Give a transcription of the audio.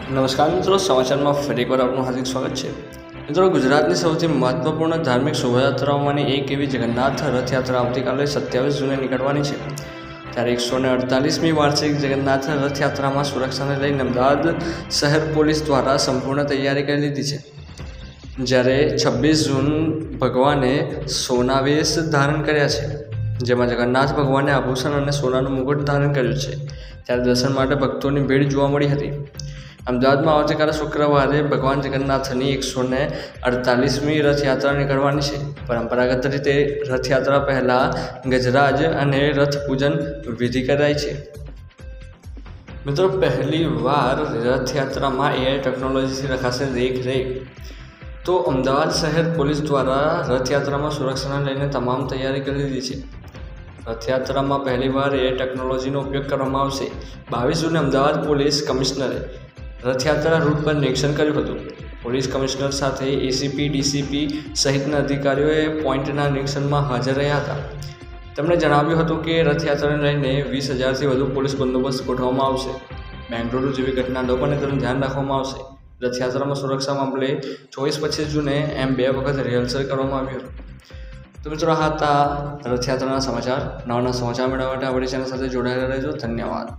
નમસ્કાર મિત્રો, સમાચારમાં ફરી એકવાર આપનું હાર્દિક સ્વાગત છે। મિત્રો, ગુજરાતની સૌથી મહત્વપૂર્ણ ધાર્મિક શોભાયાત્રાઓમાંની એક એવી જગન્નાથ રથયાત્રા આવતીકાલે 27 જૂને નીકળવાની છે। ત્યારે 148મી વાર્ષિક જગન્નાથ રથયાત્રામાં સુરક્ષાને લઈને અમદાવાદ શહેર પોલીસ દ્વારા સંપૂર્ણ તૈયારી કરી લીધી છે। જ્યારે 26 જૂન ભગવાને સોનાવેશ ધારણ કર્યા છે, જેમાં જગન્નાથ ભગવાને આભૂષણ અને સોનાનું મુગટ ધારણ કર્યું છે। ત્યારે દર્શન માટે ભક્તોની ભીડ જોવા મળી હતી। અમદાવાદમાં આવતીકાલે શુક્રવારે ભગવાન જગન્નાથની 148મી રથયાત્રા નીકળવાની છે। પરંપરાગત રીતે રથયાત્રા પહેલાં ગજરાજ અને રથ પૂજન વિધિ કરાય છે। મિત્રો, પહેલી વાર રથયાત્રામાં AI ટેકનોલોજીથી રખાશે દેખરેખ। તો અમદાવાદ શહેર પોલીસ દ્વારા રથયાત્રામાં સુરક્ષાને લઈને તમામ તૈયારી કરી લીધી છે। રથયાત્રામાં પહેલીવાર AI ટેકનોલોજીનો ઉપયોગ કરવામાં આવશે। 22 જૂને અમદાવાદ પોલીસ કમિશનરે રથયાત્રા રૂટ પર નિરીક્ષણ કર્યું હતું। પોલીસ કમિશનર સાથે ACP, DCP સહિતના અધિકારીઓએ પોઈન્ટના નિરીક્ષણમાં હાજર રહ્યા હતા। તેમણે જણાવ્યું હતું કે રથયાત્રાને લઈને 20,000થી વધુ પોલીસ બંદોબસ્ત ગોઠવવામાં આવશે। બેંગલુરુ જેવી ઘટના ન બને તેનું ધ્યાન રાખવામાં આવશે। રથયાત્રામાં સુરક્ષા મામલે 24-25 જૂને એમ 2 વખત રિહર્સલ કરવામાં આવ્યું હતું। તો મિત્રો, આ હતા રથયાત્રાના સમાચાર। નવા સમાચાર મેળવવા માટે આપણી ચેનલ સાથે જોડાયેલા રહેજો। ધન્યવાદ।